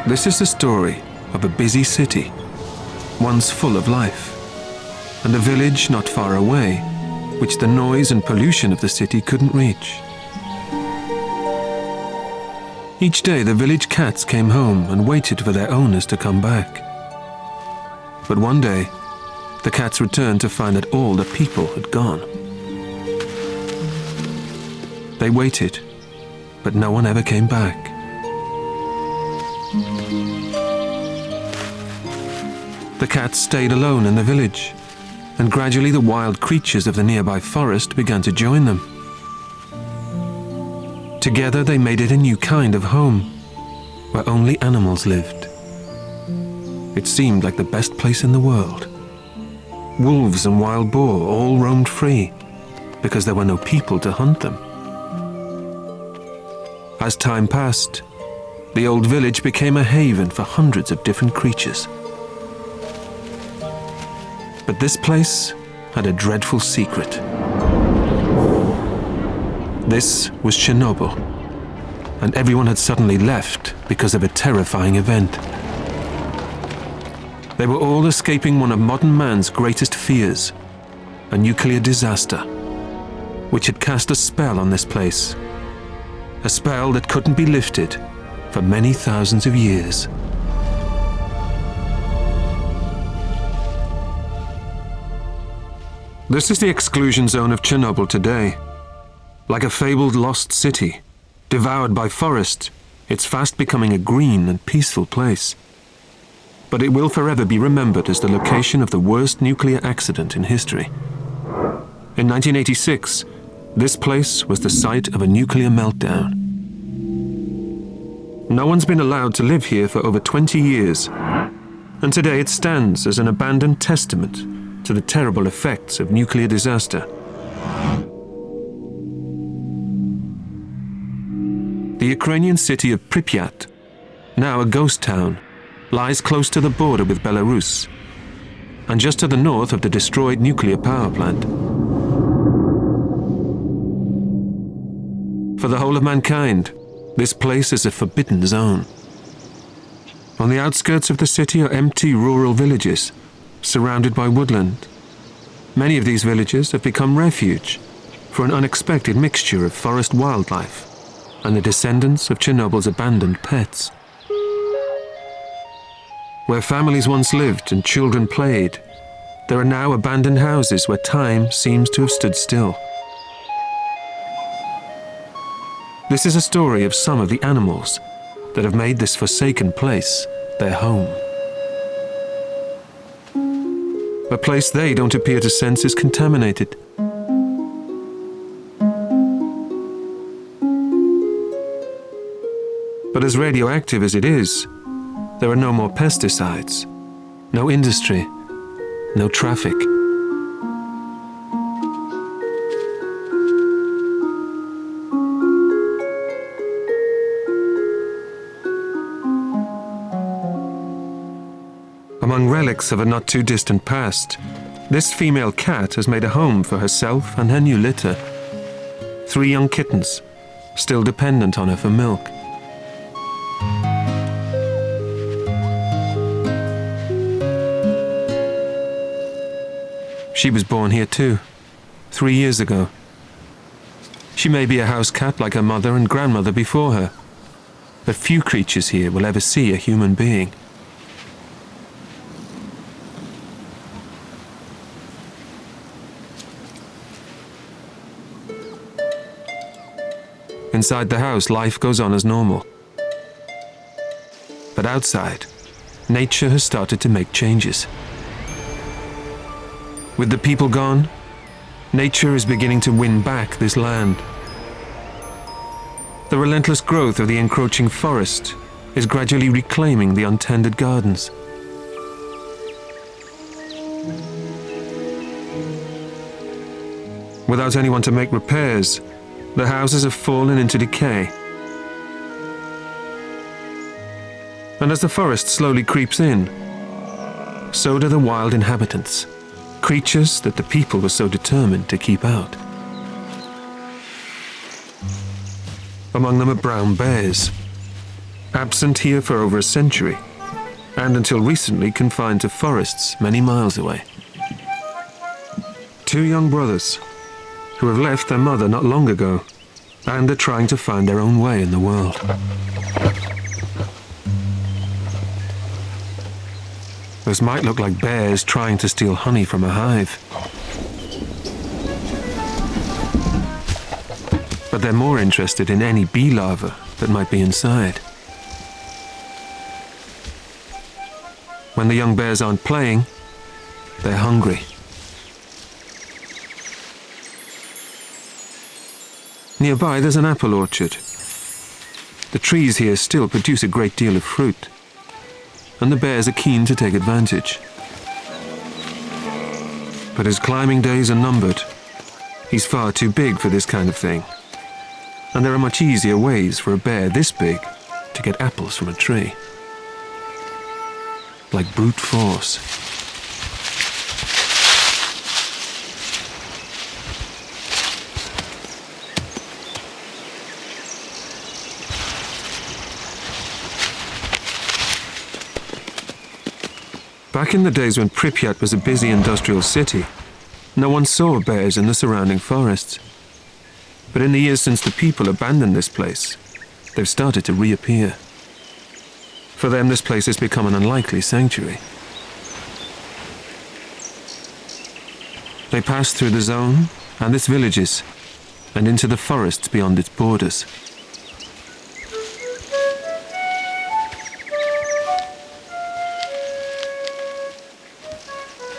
This is the story of a busy city, once full of life, and a village not far away, which the noise and pollution of the city couldn't reach. Each day the village cats came home and waited for their owners to come back. But one day, the cats returned to find that all the people had gone. They waited, but no one ever came back. The cats stayed alone in the village, and gradually the wild creatures of the nearby forest began to join them. Together they made it a new kind of home, where only animals lived. It seemed like the best place in the world. Wolves and wild boar all roamed free, because there were no people to hunt them. As time passed, the old village became a haven for hundreds of different creatures. But this place had a dreadful secret. This was Chernobyl, and everyone had suddenly left because of a terrifying event. They were all escaping one of modern man's greatest fears, a nuclear disaster, which had cast a spell on this place, a spell that couldn't be lifted for many thousands of years. This is the exclusion zone of Chernobyl today. Like a fabled lost city, devoured by forest, it's fast becoming a green and peaceful place. But it will forever be remembered as the location of the worst nuclear accident in history. In 1986, this place was the site of a nuclear meltdown. No one's been allowed to live here for over 20 years, and today it stands as an abandoned testament to the terrible effects of nuclear disaster. The Ukrainian city of Pripyat, now a ghost town, lies close to the border with Belarus, and just to the north of the destroyed nuclear power plant. For the whole of mankind, this place is a forbidden zone. On the outskirts of the city are empty rural villages, surrounded by woodland. Many of these villages have become refuge for an unexpected mixture of forest wildlife and the descendants of Chernobyl's abandoned pets. Where families once lived and children played, there are now abandoned houses where time seems to have stood still. This is a story of some of the animals that have made this forsaken place their home. A place they don't appear to sense is contaminated. But as radioactive as it is, there are no more pesticides, no industry, no traffic. Among relics of a not-too-distant past, this female cat has made a home for herself and her new litter. 3 young kittens, still dependent on her for milk. She was born here too, 3 years ago. She may be a house cat like her mother and grandmother before her, but few creatures here will ever see a human being. Inside the house, life goes on as normal. But outside, nature has started to make changes. With the people gone, nature is beginning to win back this land. The relentless growth of the encroaching forest is gradually reclaiming the untended gardens. Without anyone to make repairs, the houses have fallen into decay. And as the forest slowly creeps in, so do the wild inhabitants, creatures that the people were so determined to keep out. Among them are brown bears, absent here for over a century, and until recently confined to forests many miles away. Two young brothers who have left their mother not long ago and are trying to find their own way in the world. Those might look like bears trying to steal honey from a hive. But they're more interested in any bee larva that might be inside. When the young bears aren't playing, they're hungry. Nearby, there's an apple orchard. The trees here still produce a great deal of fruit, and the bears are keen to take advantage. But his climbing days are numbered. He's far too big for this kind of thing, and there are much easier ways for a bear this big to get apples from a tree. Like brute force. Back in the days when Pripyat was a busy industrial city, no one saw bears in the surrounding forests. But in the years since the people abandoned this place, they've started to reappear. For them, this place has become an unlikely sanctuary. They pass through the zone and its villages, and into the forests beyond its borders.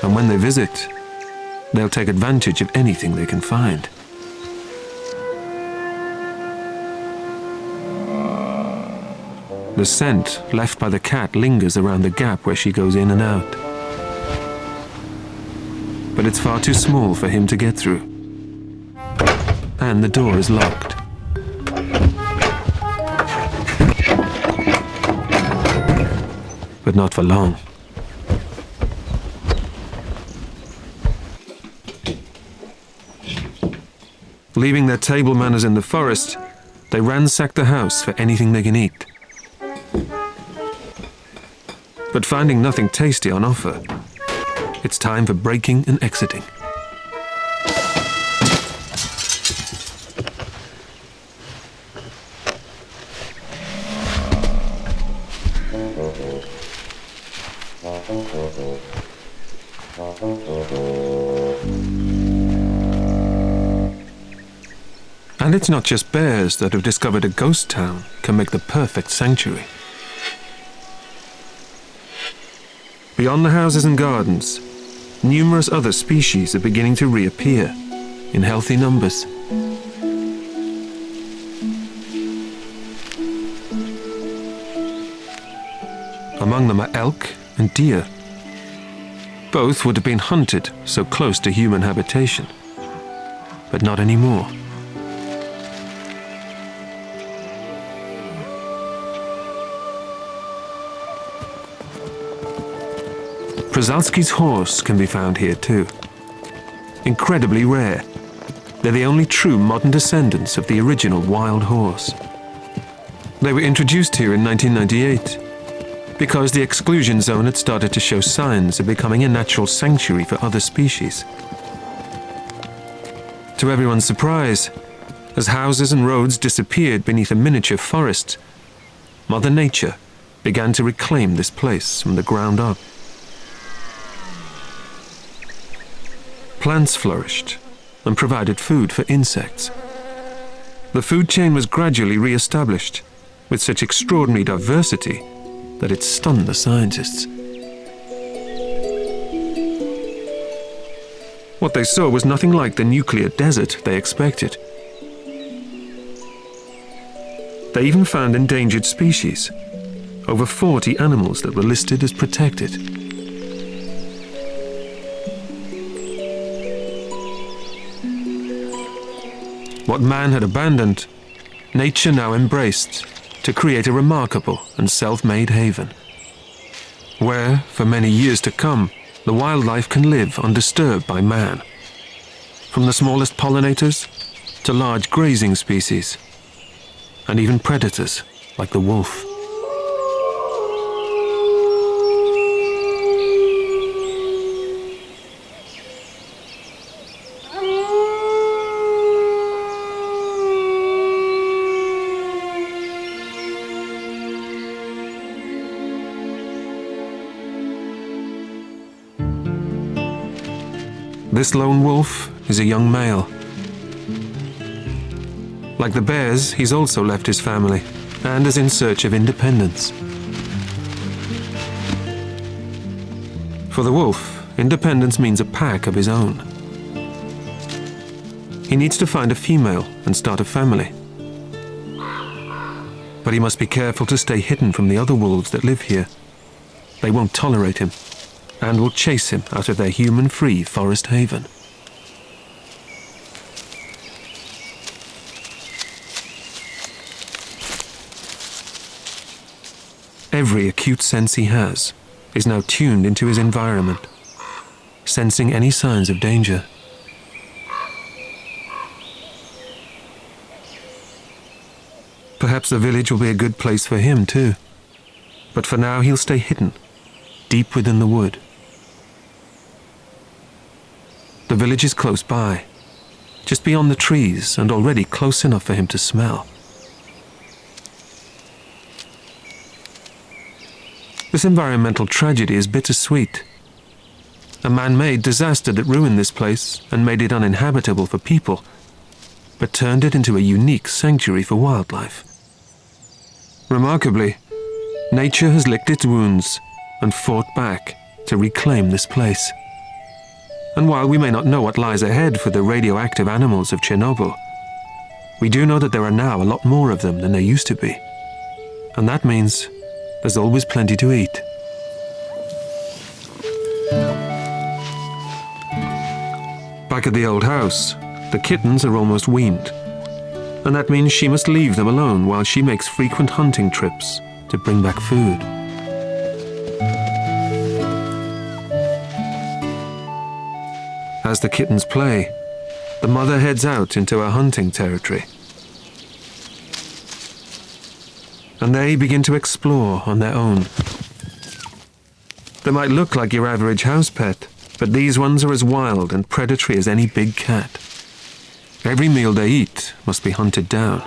And when they visit, they'll take advantage of anything they can find. The scent left by the cat lingers around the gap where she goes in and out. But it's far too small for him to get through. And the door is locked. But not for long. Leaving their table manners in the forest, they ransack the house for anything they can eat. But finding nothing tasty on offer, it's time for breaking and exiting. And it's not just bears that have discovered a ghost town can make the perfect sanctuary. Beyond the houses and gardens, numerous other species are beginning to reappear in healthy numbers. Among them are elk and deer. Both would have been hunted so close to human habitation, but not anymore. Przalski's horse can be found here too. Incredibly rare, they're the only true modern descendants of the original wild horse. They were introduced here in 1998 because the exclusion zone had started to show signs of becoming a natural sanctuary for other species. To everyone's surprise, as houses and roads disappeared beneath a miniature forest, Mother Nature began to reclaim this place from the ground up. Plants flourished and provided food for insects. The food chain was gradually re-established with such extraordinary diversity that it stunned the scientists. What they saw was nothing like the nuclear desert they expected. They even found endangered species, over 40 animals that were listed as protected. What man had abandoned, nature now embraced to create a remarkable and self-made haven, where, for many years to come, the wildlife can live undisturbed by man, from the smallest pollinators to large grazing species, and even predators like the wolf. This lone wolf is a young male. Like the bears, he's also left his family and is in search of independence. For the wolf, independence means a pack of his own. He needs to find a female and start a family. But he must be careful to stay hidden from the other wolves that live here. They won't tolerate him and will chase him out of their human-free forest haven. Every acute sense he has is now tuned into his environment, sensing any signs of danger. Perhaps the village will be a good place for him too, but for now he'll stay hidden, deep within the wood. The village is close by, just beyond the trees and already close enough for him to smell. This environmental tragedy is bittersweet. A man-made disaster that ruined this place and made it uninhabitable for people, but turned it into a unique sanctuary for wildlife. Remarkably, nature has licked its wounds and fought back to reclaim this place. And while we may not know what lies ahead for the radioactive animals of Chernobyl, we do know that there are now a lot more of them than there used to be. And that means there's always plenty to eat. Back at the old house, the kittens are almost weaned, and that means she must leave them alone while she makes frequent hunting trips to bring back food. As the kittens play, the mother heads out into her hunting territory. And they begin to explore on their own. They might look like your average house pet, but these ones are as wild and predatory as any big cat. Every meal they eat must be hunted down.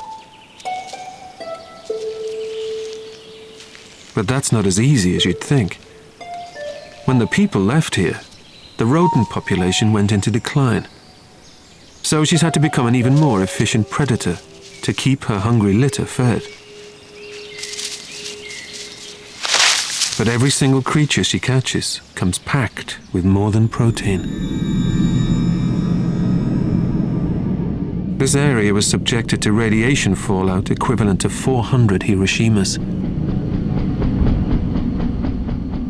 But that's not as easy as you'd think. When the people left here, the rodent population went into decline. So she's had to become an even more efficient predator to keep her hungry litter fed. But every single creature she catches comes packed with more than protein. This area was subjected to radiation fallout equivalent to 400 Hiroshimas.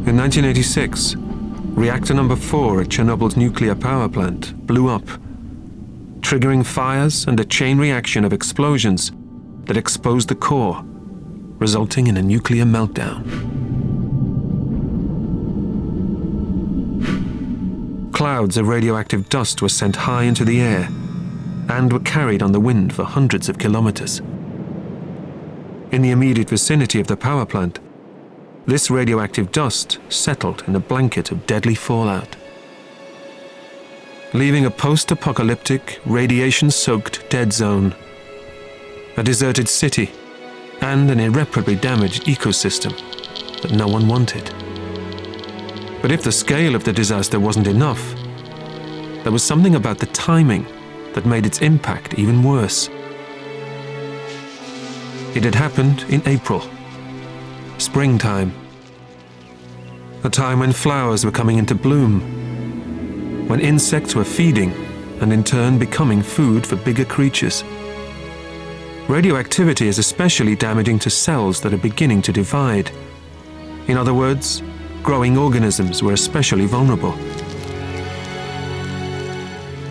In 1986, reactor number 4 at Chernobyl's nuclear power plant blew up, triggering fires and a chain reaction of explosions that exposed the core, resulting in a nuclear meltdown. Clouds of radioactive dust were sent high into the air and were carried on the wind for hundreds of kilometers. In the immediate vicinity of the power plant, this radioactive dust settled in a blanket of deadly fallout, leaving a post-apocalyptic, radiation-soaked dead zone, a deserted city, and an irreparably damaged ecosystem that no one wanted. But if the scale of the disaster wasn't enough, there was something about the timing that made its impact even worse. It had happened in April, springtime, a time when flowers were coming into bloom, when insects were feeding and in turn becoming food for bigger creatures. Radioactivity is especially damaging to cells that are beginning to divide. In other words, growing organisms were especially vulnerable.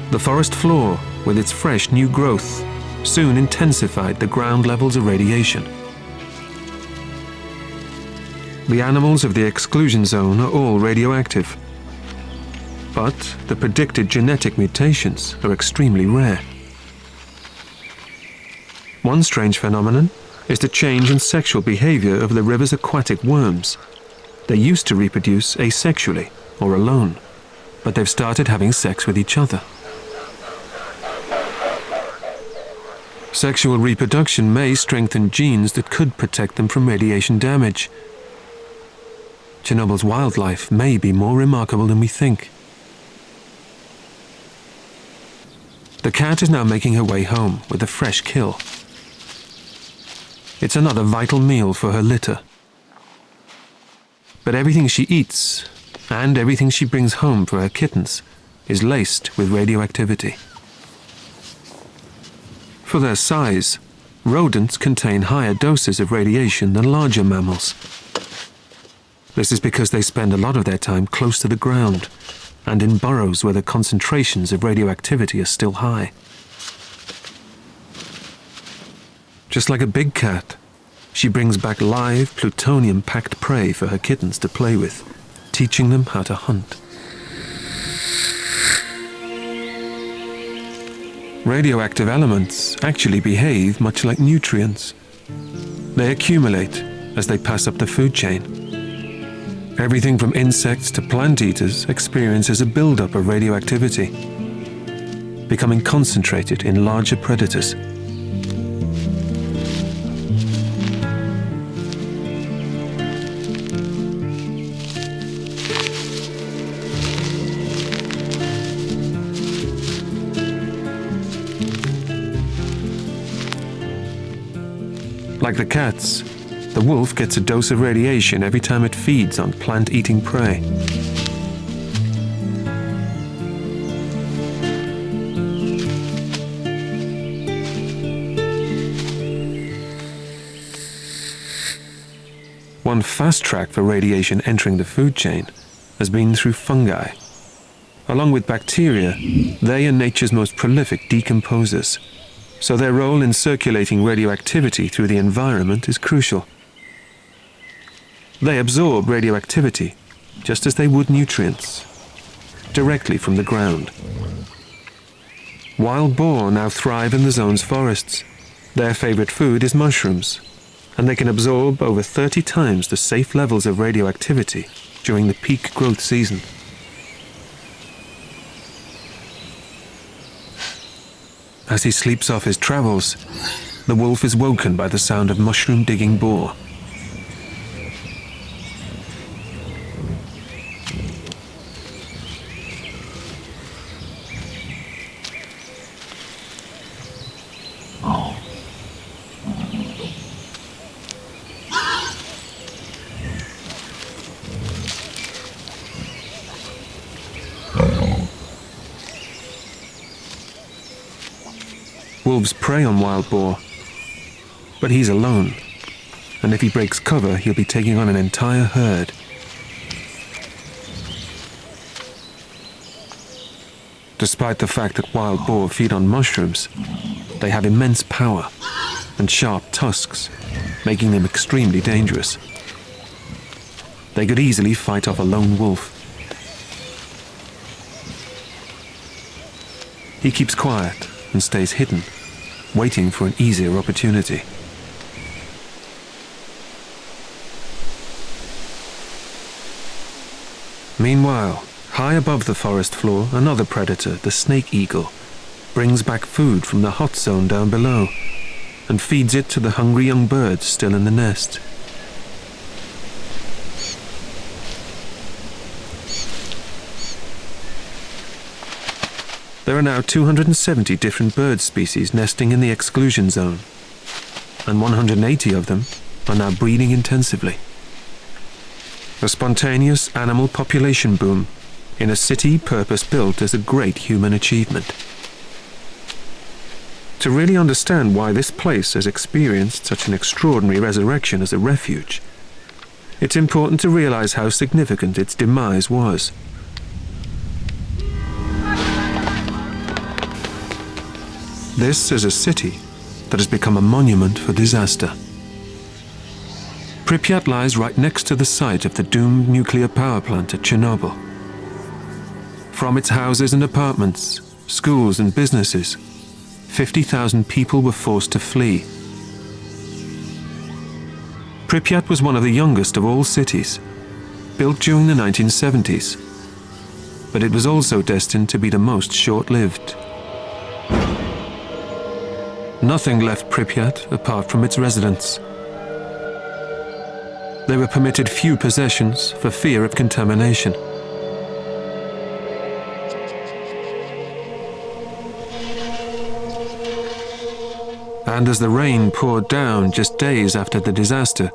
The forest floor, with its fresh new growth, soon intensified the ground levels of radiation. The animals of the exclusion zone are all radioactive, but the predicted genetic mutations are extremely rare. One strange phenomenon is the change in sexual behavior of the river's aquatic worms. They used to reproduce asexually or alone, but they've started having sex with each other. Sexual reproduction may strengthen genes that could protect them from radiation damage. Chernobyl's wildlife may be more remarkable than we think. The cat is now making her way home with a fresh kill. It's another vital meal for her litter. But everything she eats, and everything she brings home for her kittens, is laced with radioactivity. For their size, rodents contain higher doses of radiation than larger mammals. This is because they spend a lot of their time close to the ground and in burrows where the concentrations of radioactivity are still high. Just like a big cat, she brings back live, plutonium-packed prey for her kittens to play with, teaching them how to hunt. Radioactive elements actually behave much like nutrients. They accumulate as they pass up the food chain. Everything from insects to plant eaters experiences a buildup of radioactivity, becoming concentrated in larger predators. Like the cats, the wolf gets a dose of radiation every time it feeds on plant-eating prey. One fast track for radiation entering the food chain has been through fungi. Along with bacteria, they are nature's most prolific decomposers, so their role in circulating radioactivity through the environment is crucial. They absorb radioactivity just as they would nutrients, directly from the ground. Wild boar now thrive in the zone's forests. Their favorite food is mushrooms, and they can absorb over 30 times the safe levels of radioactivity during the peak growth season. As he sleeps off his travels, the wolf is woken by the sound of mushroom-digging boar. Wolves prey on wild boar, but he's alone, and if he breaks cover, he'll be taking on an entire herd. Despite the fact that wild boar feed on mushrooms, they have immense power and sharp tusks, making them extremely dangerous. They could easily fight off a lone wolf. He keeps quiet and stays hidden, waiting for an easier opportunity. Meanwhile, high above the forest floor, another predator, the snake eagle, brings back food from the hot zone down below and feeds it to the hungry young birds still in the nest. There are now 270 different bird species nesting in the exclusion zone, and 180 of them are now breeding intensively. A spontaneous animal population boom in a city purpose-built as a great human achievement. To really understand why this place has experienced such an extraordinary resurrection as a refuge, it's important to realize how significant its demise was. This is a city that has become a monument for disaster. Pripyat lies right next to the site of the doomed nuclear power plant at Chernobyl. From its houses and apartments, schools and businesses, 50,000 people were forced to flee. Pripyat was one of the youngest of all cities, built during the 1970s, but it was also destined to be the most short-lived. Nothing left Pripyat apart from its residents. They were permitted few possessions for fear of And as the rain poured down just days after the disaster,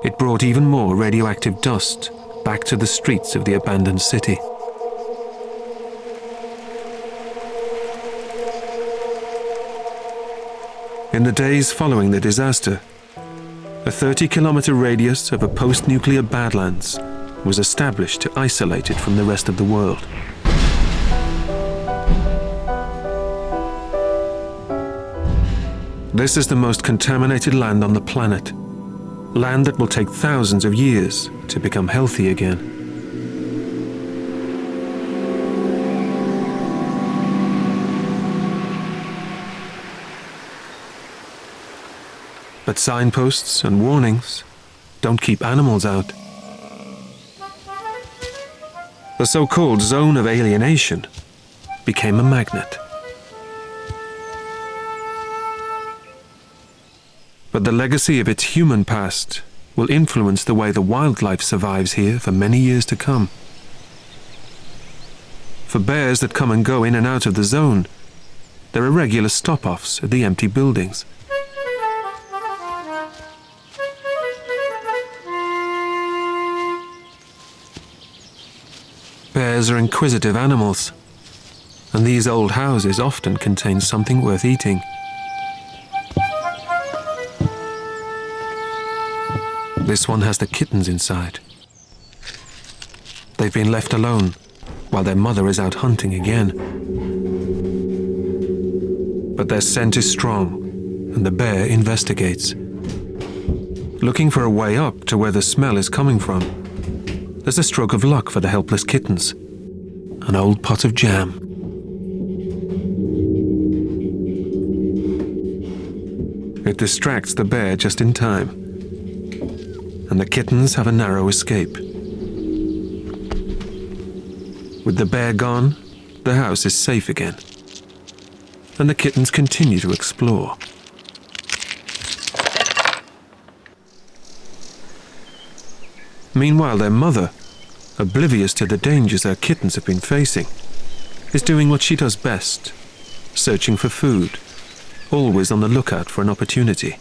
it brought even more radioactive dust back to the streets of the abandoned city. In the days following the disaster, a 30-kilometer radius of a post-nuclear badlands was established to isolate it from the rest of the world. This is the most contaminated land on the planet, land that will take thousands of years to become healthy again. But signposts and warnings don't keep animals out. The so-called zone of alienation became a magnet. But the legacy of its human past will influence the way the wildlife survives here for many years to come. For bears that come and go in and out of the zone, there are regular stop-offs at the empty buildings. Bears are inquisitive animals, and these old houses often contain something worth eating. This one has the kittens inside. They've been left alone while their mother is out hunting again. But their scent is strong, and the bear investigates. Looking for a way up to where the smell is coming from, there's a stroke of luck for the helpless kittens. An old pot of jam. It distracts the bear just in time, and the kittens have a narrow escape. With the bear gone, the house is safe again, and the kittens continue to explore. Meanwhile, their mother, oblivious to the dangers her kittens have been facing, is doing what she does best, searching for food, always on the lookout for an opportunity.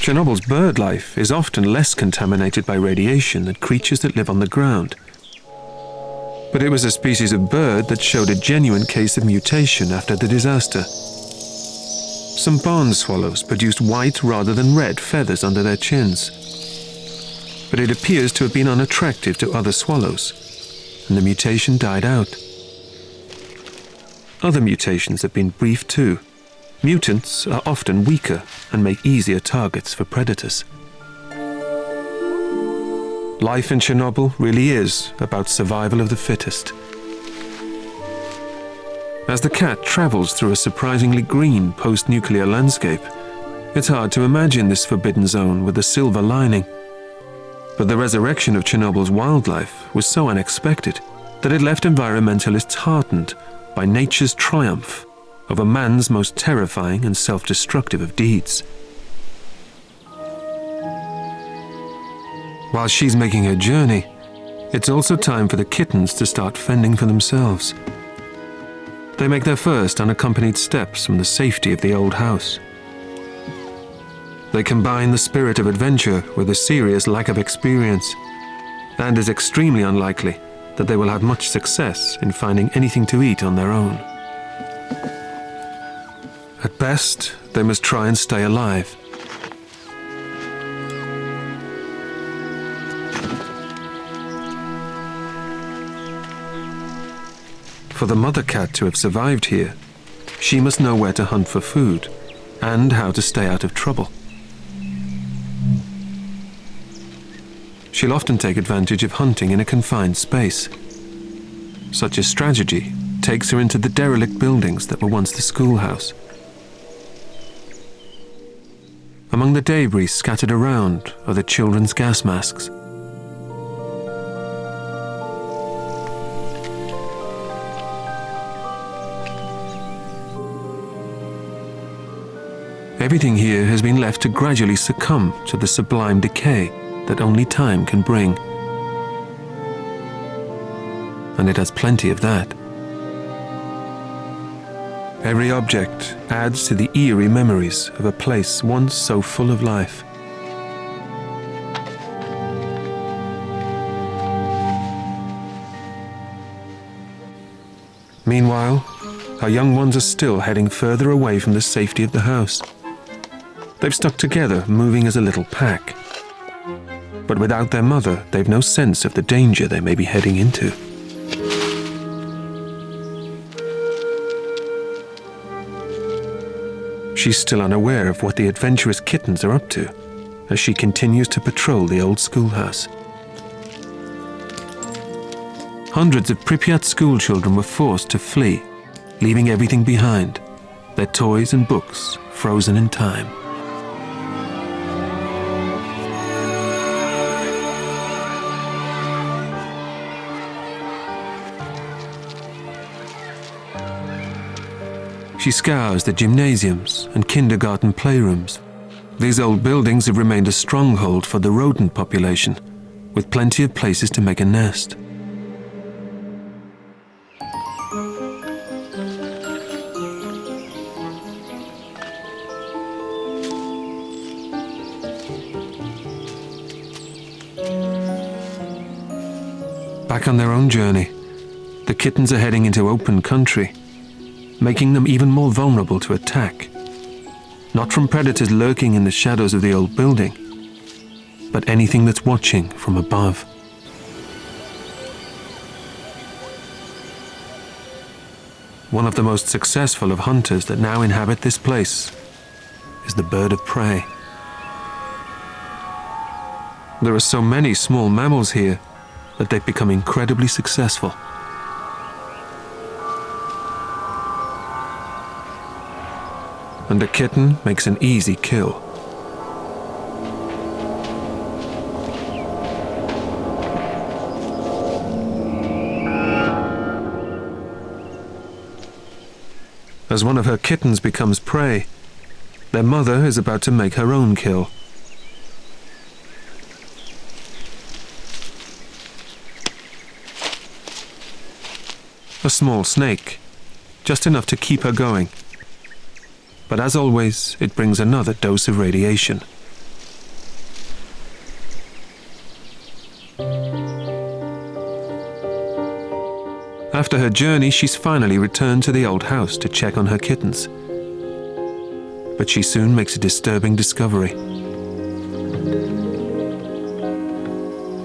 Chernobyl's bird life is often less contaminated by radiation than creatures that live on the ground. But it was a species of bird that showed a genuine case of mutation after the disaster. Some barn swallows produced white rather than red feathers under their chins. But it appears to have been unattractive to other swallows, and the mutation died out. Other mutations have been brief too. Mutants are often weaker and make easier targets for predators. Life in Chernobyl really is about survival of the fittest. As the cat travels through a surprisingly green post-nuclear landscape, it's hard to imagine this forbidden zone with a silver lining. But the resurrection of Chernobyl's wildlife was so unexpected that it left environmentalists heartened by nature's triumph over man's most terrifying and self-destructive of deeds. While she's making her journey, it's also time for the kittens to start fending for themselves. They make their first unaccompanied steps from the safety of the old house. They combine the spirit of adventure with a serious lack of experience, and it's extremely unlikely that they will have much success in finding anything to eat on their own. At best, they must try and stay alive. For the mother cat to have survived here, she must know where to hunt for food and how to stay out of trouble. She'll often take advantage of hunting in a confined space. Such a strategy takes her into the derelict buildings that were once the schoolhouse. Among the debris scattered around are the children's gas masks. Everything here has been left to gradually succumb to the sublime decay that only time can bring. And it has plenty of that. Every object adds to the eerie memories of a place once so full of life. Meanwhile, our young ones are still heading further away from the safety of the house. They've stuck together, moving as a little pack. But without their mother, they've no sense of the danger they may be heading into. She's still unaware of what the adventurous kittens are up to, as she continues to patrol the old schoolhouse. Hundreds of Pripyat schoolchildren were forced to flee, leaving everything behind, their toys and books frozen in time. She scours the gymnasiums and kindergarten playrooms. These old buildings have remained a stronghold for the rodent population, with plenty of places to make a nest. Back on their own journey, the kittens are heading into open country, making them even more vulnerable to attack. Not from predators lurking in the shadows of the old building, but anything that's watching from above. One of the most successful of hunters that now inhabit this place is the bird of prey. There are so many small mammals here that they've become incredibly successful. And a kitten makes an easy kill. As one of her kittens becomes prey, their mother is about to make her own kill. A small snake, just enough to keep her going. But as always, it brings another dose of radiation. After her journey, she's finally returned to the old house to check on her kittens. But she soon makes a disturbing discovery.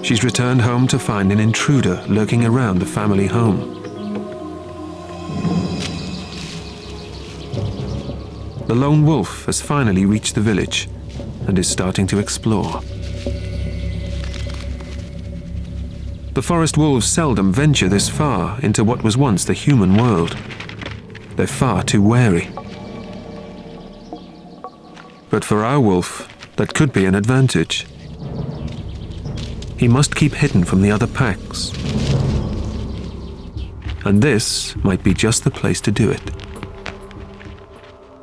She's returned home to find an intruder lurking around the family home. The lone wolf has finally reached the village and is starting to explore. The forest wolves seldom venture this far into what was once the human world. They're far too wary. But for our wolf, that could be an advantage. He must keep hidden from the other packs. And this might be just the place to do it.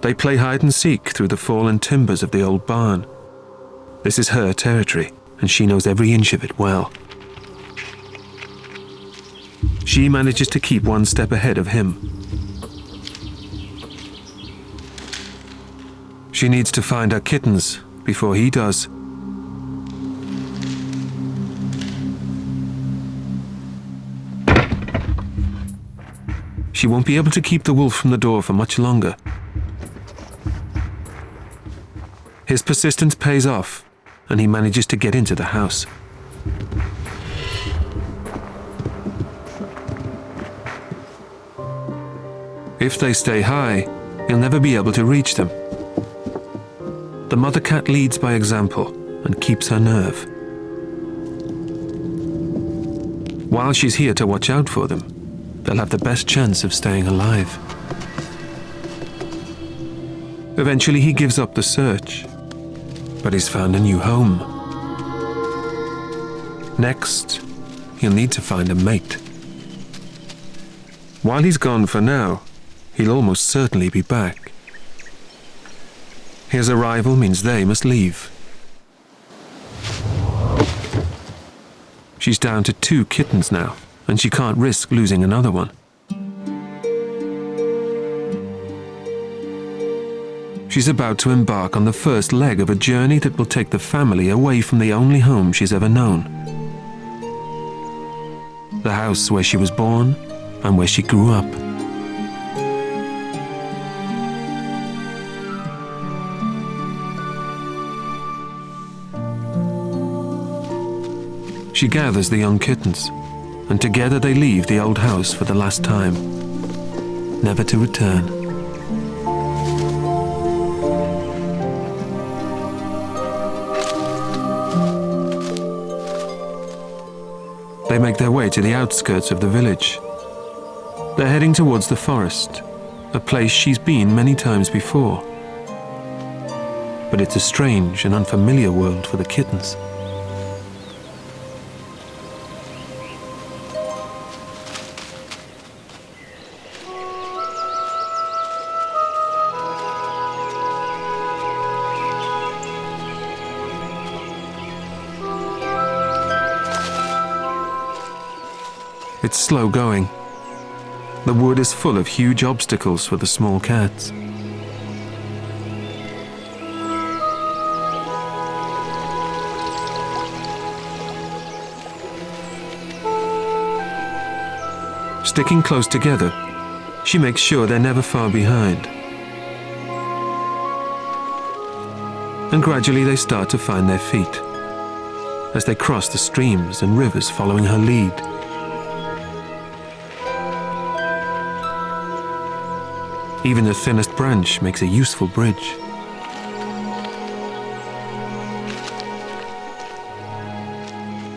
They play hide and seek through the fallen timbers of the old barn. This is her territory, and she knows every inch of it well. She manages to keep one step ahead of him. She needs to find her kittens before he does. She won't be able to keep the wolf from the door for much longer. His persistence pays off, and he manages to get into the house. If they stay high, he'll never be able to reach them. The mother cat leads by example and keeps her nerve. While she's here to watch out for them, they'll have the best chance of staying alive. Eventually he gives up the search, but he's found a new home. Next, he'll need to find a mate. While he's gone for now, he'll almost certainly be back. His arrival means they must leave. She's down to 2 kittens now, and she can't risk losing another one. She's about to embark on the first leg of a journey that will take the family away from the only home she's ever known. The house where she was born and where she grew up. She gathers the young kittens, and together they leave the old house for the last time, never to return. They make their way to the outskirts of the village. They're heading towards the forest, a place she's been many times before. But it's a strange and unfamiliar world for the kittens. It's slow going. The wood is full of huge obstacles for the small cats. Sticking close together, she makes sure they're never far behind. And gradually they start to find their feet as they cross the streams and rivers following her lead. Even the thinnest branch makes a useful bridge.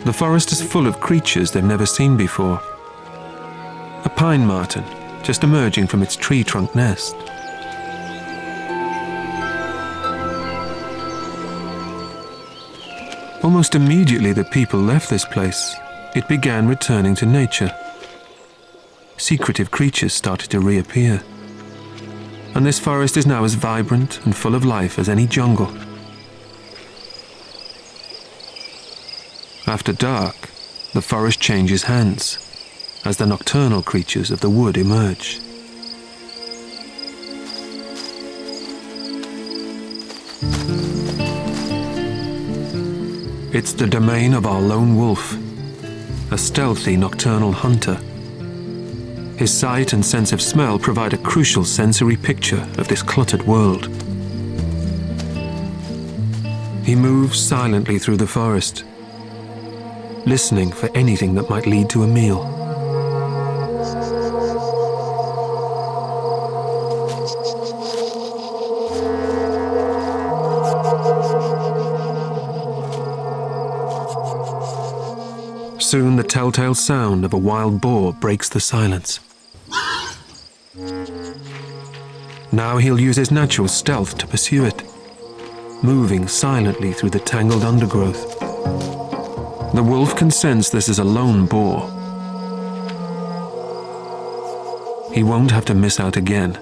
The forest is full of creatures they've never seen before. A pine marten, just emerging from its tree trunk nest. Almost immediately the people left this place, it began returning to nature. Secretive creatures started to reappear. And this forest is now as vibrant and full of life as any jungle. After dark, the forest changes hands as the nocturnal creatures of the wood emerge. It's the domain of our lone wolf, a stealthy nocturnal hunter. His sight and sense of smell provide a crucial sensory picture of this cluttered world. He moves silently through the forest, listening for anything that might lead to a meal. Soon the telltale sound of a wild boar breaks the silence. Now he'll use his natural stealth to pursue it, moving silently through the tangled undergrowth. The wolf can sense this is a lone boar. He won't have to miss out again.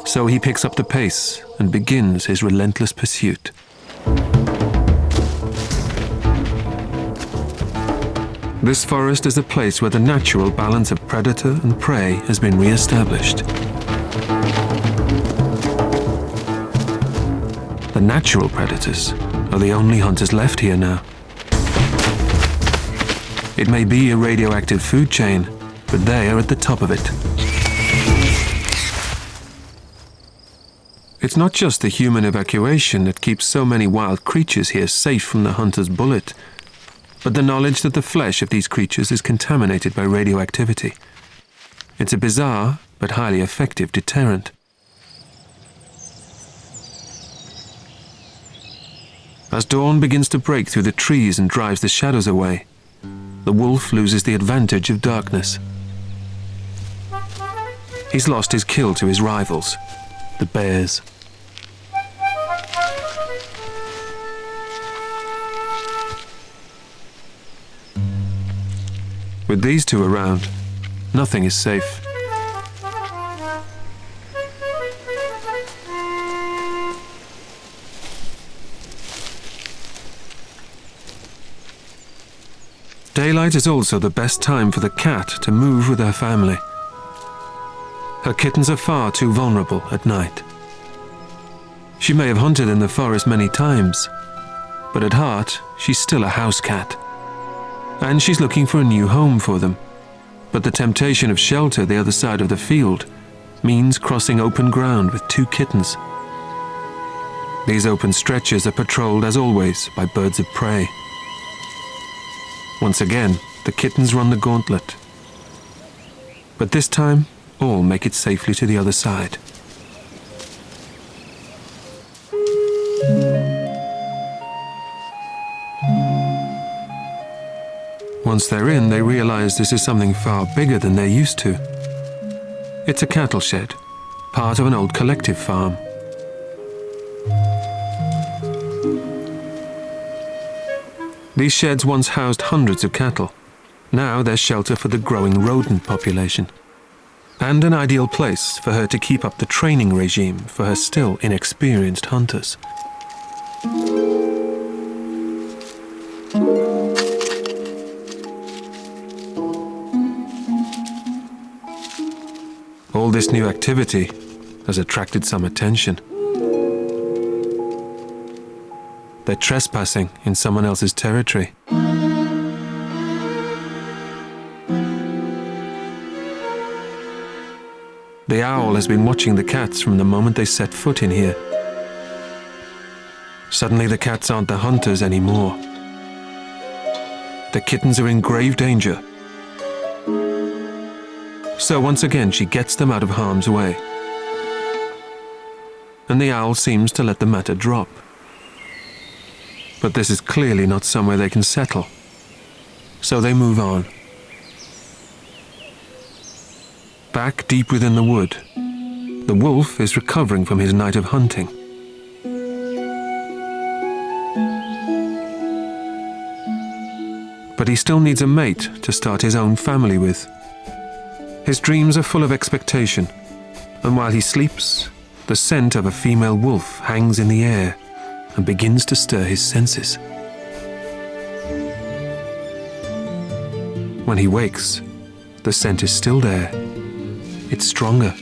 So he picks up the pace and begins his relentless pursuit. This forest is a place where the natural balance of predator and prey has been re-established. The natural predators are the only hunters left here now. It may be a radioactive food chain, but they are at the top of it. It's not just the human evacuation that keeps so many wild creatures here safe from the hunter's bullet, but the knowledge that the flesh of these creatures is contaminated by radioactivity. It's a bizarre but highly effective deterrent. As dawn begins to break through the trees and drives the shadows away, the wolf loses the advantage of darkness. He's lost his kill to his rivals, the bears. With these two around, nothing is safe. Daylight is also the best time for the cat to move with her family. Her kittens are far too vulnerable at night. She may have hunted in the forest many times, but at heart, she's still a house cat. And she's looking for a new home for them. But the temptation of shelter the other side of the field means crossing open ground with 2 kittens. These open stretches are patrolled, as always, by birds of prey. Once again, the kittens run the gauntlet. But this time, all make it safely to the other side. Once they're in, they realize this is something far bigger than they're used to. It's a cattle shed, part of an old collective farm. These sheds once housed hundreds of cattle. Now they're shelter for the growing rodent population, and an ideal place for her to keep up the training regime for her still inexperienced hunters. All this new activity has attracted some attention. They're trespassing in someone else's territory. The owl has been watching the cats from the moment they set foot in here. Suddenly the cats aren't the hunters anymore. The kittens are in grave danger. So once again she gets them out of harm's way. And the owl seems to let the matter drop. But this is clearly not somewhere they can settle. So they move on. Back deep within the wood, the wolf is recovering from his night of hunting. But he still needs a mate to start his own family with. His dreams are full of expectation, and while he sleeps, the scent of a female wolf hangs in the air and begins to stir his senses. When he wakes, the scent is still there. It's stronger.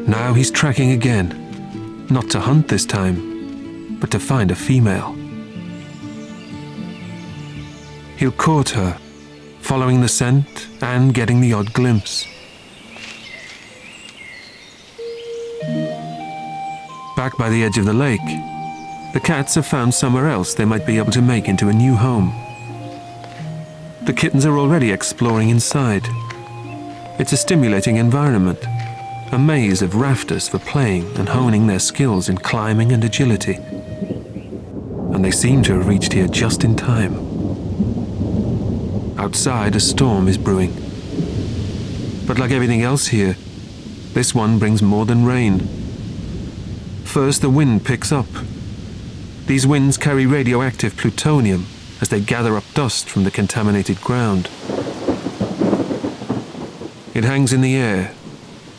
Now he's tracking again. Not to hunt this time, but to find a female. He'll court her, following the scent and getting the odd glimpse. Back by the edge of the lake, the cats have found somewhere else they might be able to make into a new home. The kittens are already exploring inside. It's a stimulating environment. A maze of rafters for playing and honing their skills in climbing and agility. And they seem to have reached here just in time. Outside, a storm is brewing. But like everything else here, this one brings more than rain. First, the wind picks up. These winds carry radioactive plutonium as they gather up dust from the contaminated ground. It hangs in the air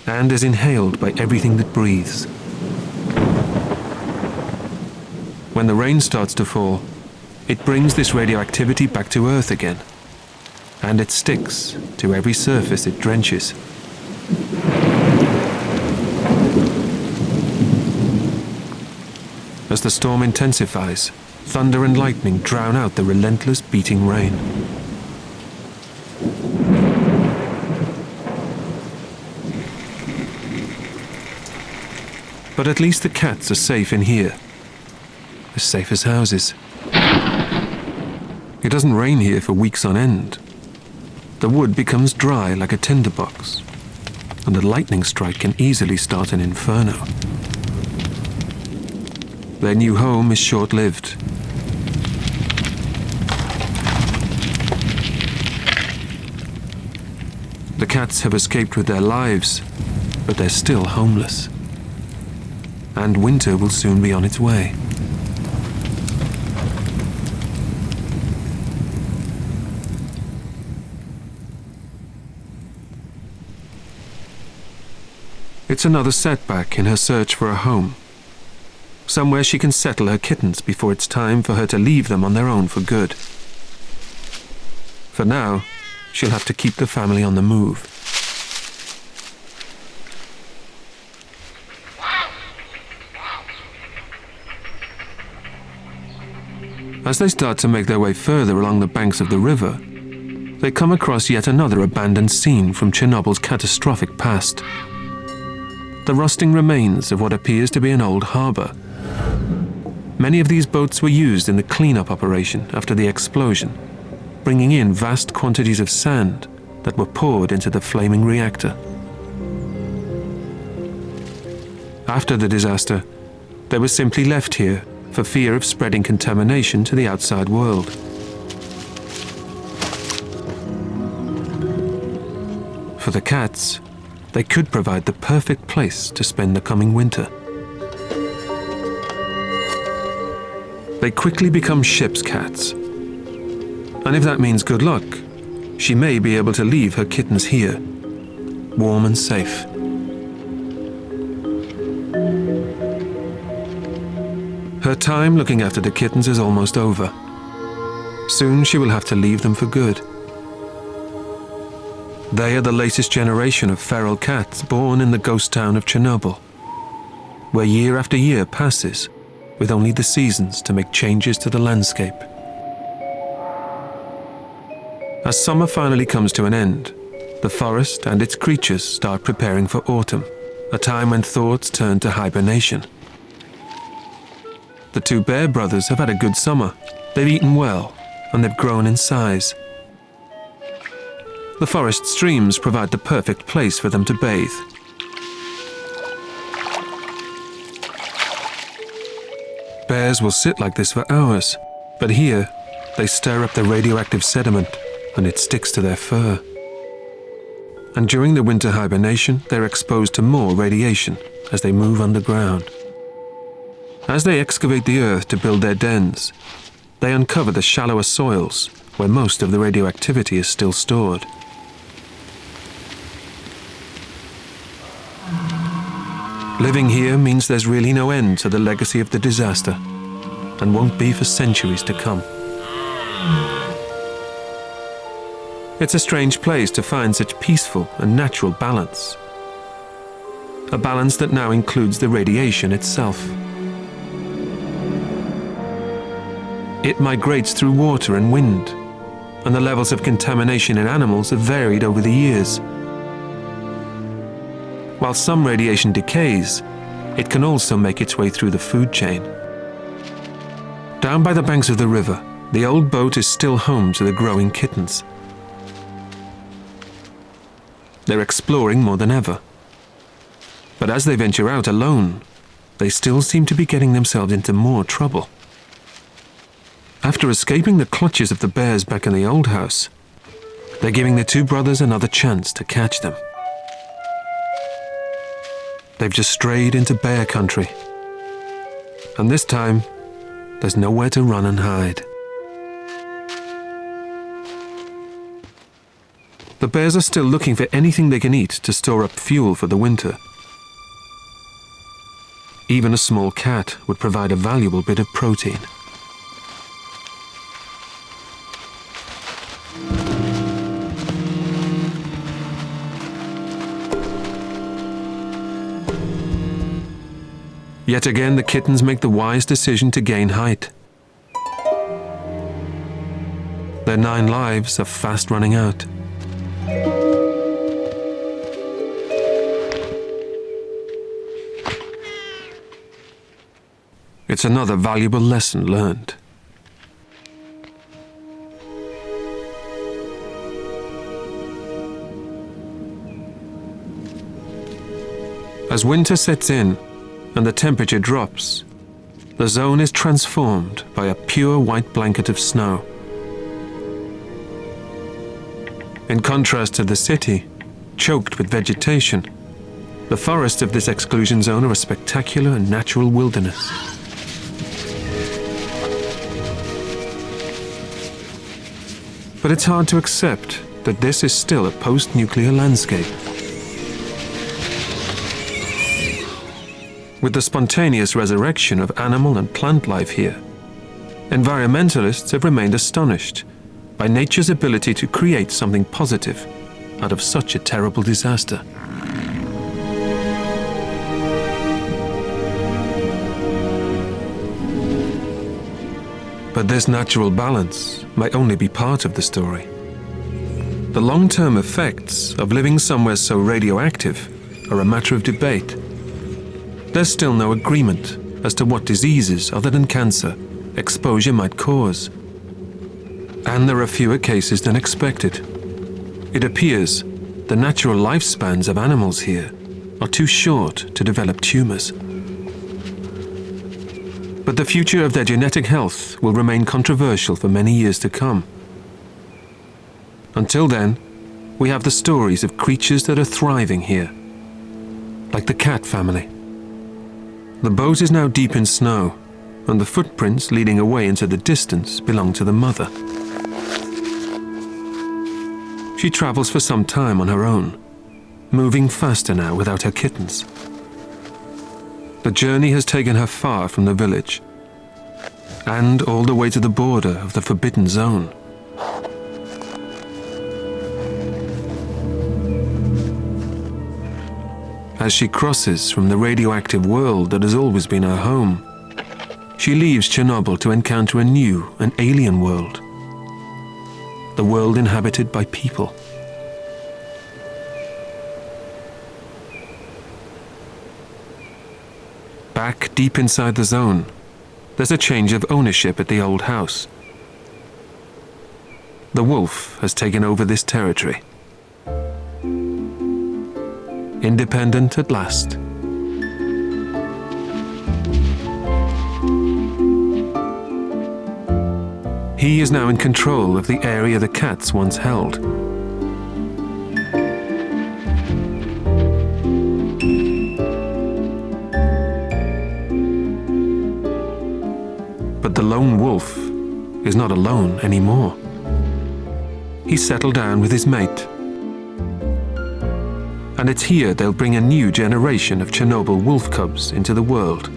and is inhaled by everything that breathes. When the rain starts to fall, it brings this radioactivity back to Earth again, and it sticks to every surface it drenches. As the storm intensifies, thunder and lightning drown out the relentless beating rain. But at least the cats are safe in here. As safe as houses. It doesn't rain here for weeks on end. The wood becomes dry like a tinderbox, and a lightning strike can easily start an inferno. Their new home is short-lived. The cats have escaped with their lives, but they're still homeless. And winter will soon be on its way. It's another setback in her search for a home. Somewhere she can settle her kittens before it's time for her to leave them on their own for good. For now, she'll have to keep the family on the move. As they start to make their way further along the banks of the river, they come across yet another abandoned scene from Chernobyl's catastrophic past. The rusting remains of what appears to be an old harbour. Many of these boats were used in the cleanup operation after the explosion, bringing in vast quantities of sand that were poured into the flaming reactor. After the disaster, they were simply left here for fear of spreading contamination to the outside world. For the cats, they could provide the perfect place to spend the coming winter. They quickly become ship's cats. And if that means good luck, she may be able to leave her kittens here, warm and safe. Her time looking after the kittens is almost over. Soon she will have to leave them for good. They are the latest generation of feral cats born in the ghost town of Chernobyl, where year after year passes with only the seasons to make changes to the landscape. As summer finally comes to an end, the forest and its creatures start preparing for autumn, a time when thoughts turn to hibernation. The two bear brothers have had a good summer. They've eaten well, and they've grown in size. The forest streams provide the perfect place for them to bathe. Bears will sit like this for hours, but here they stir up the radioactive sediment and it sticks to their fur. And during the winter hibernation, they're exposed to more radiation as they move underground. As they excavate the earth to build their dens, they uncover the shallower soils where most of the radioactivity is still stored. Living here means there's really no end to the legacy of the disaster, and won't be for centuries to come. It's a strange place to find such peaceful and natural balance. A balance that now includes the radiation itself. It migrates through water and wind, and the levels of contamination in animals have varied over the years. While some radiation decays, it can also make its way through the food chain. Down by the banks of the river, the old boat is still home to the growing kittens. They're exploring more than ever. But as they venture out alone, they still seem to be getting themselves into more trouble. After escaping the clutches of the bears back in the old house, they're giving the two brothers another chance to catch them. They've just strayed into bear country. And this time, there's nowhere to run and hide. The bears are still looking for anything they can eat to store up fuel for the winter. Even a small cat would provide a valuable bit of protein. Yet again, the kittens make the wise decision to gain height. Their 9 lives are fast running out. It's another valuable lesson learned. As winter sets in and the temperature drops, the zone is transformed by a pure white blanket of snow. In contrast to the city, choked with vegetation, the forests of this exclusion zone are a spectacular and natural wilderness. But it's hard to accept that this is still a post-nuclear landscape. With the spontaneous resurrection of animal and plant life here, environmentalists have remained astonished by nature's ability to create something positive out of such a terrible disaster. But this natural balance may only be part of the story. The long-term effects of living somewhere so radioactive are a matter of debate. There's still no agreement as to what diseases other than cancer exposure might cause. And there are fewer cases than expected. It appears the natural lifespans of animals here are too short to develop tumors. But the future of their genetic health will remain controversial for many years to come. Until then, we have the stories of creatures that are thriving here, like the cat family. The boat is now deep in snow, and the footprints leading away into the distance belong to the mother. She travels for some time on her own, moving faster now without her kittens. The journey has taken her far from the village, and all the way to the border of the Forbidden Zone. As she crosses from the radioactive world that has always been her home, she leaves Chernobyl to encounter a new and alien world. The world inhabited by people. Back deep inside the zone, there's a change of ownership at the old house. The wolf has taken over this territory. Independent at last. He is now in control of the area the cats once held. But the lone wolf is not alone anymore. He's settled down with his mate. And it's here they'll bring a new generation of Chernobyl wolf cubs into the world.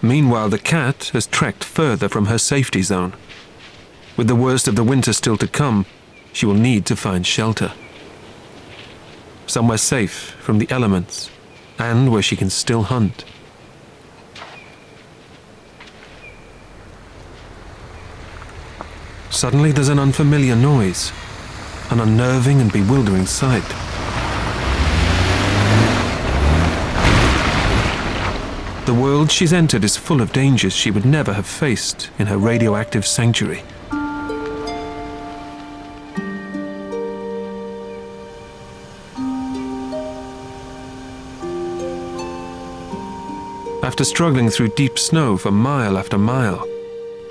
Meanwhile, the cat has trekked further from her safety zone. With the worst of the winter still to come, she will need to find shelter. Somewhere safe from the elements, and where she can still hunt. Suddenly there's an unfamiliar noise, an unnerving and bewildering sight. The world she's entered is full of dangers she would never have faced in her radioactive sanctuary. After struggling through deep snow for mile after mile,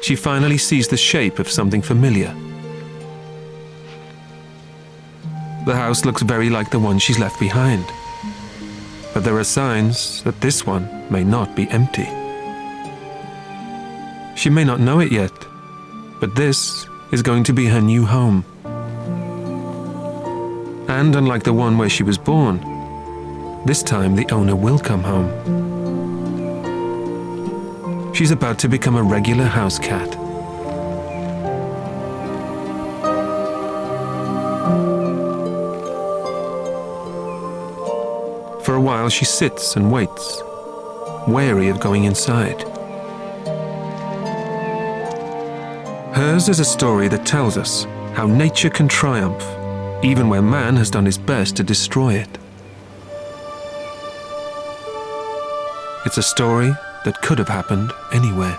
she finally sees the shape of something familiar. The house looks very like the one she's left behind, but there are signs that this one may not be empty. She may not know it yet, but this is going to be her new home. And unlike the one where she was born, this time the owner will come home. She's about to become a regular house cat. For a while she sits and waits, wary of going inside. Hers is a story that tells us how nature can triumph, even where man has done his best to destroy it. It's a story that could have happened anywhere.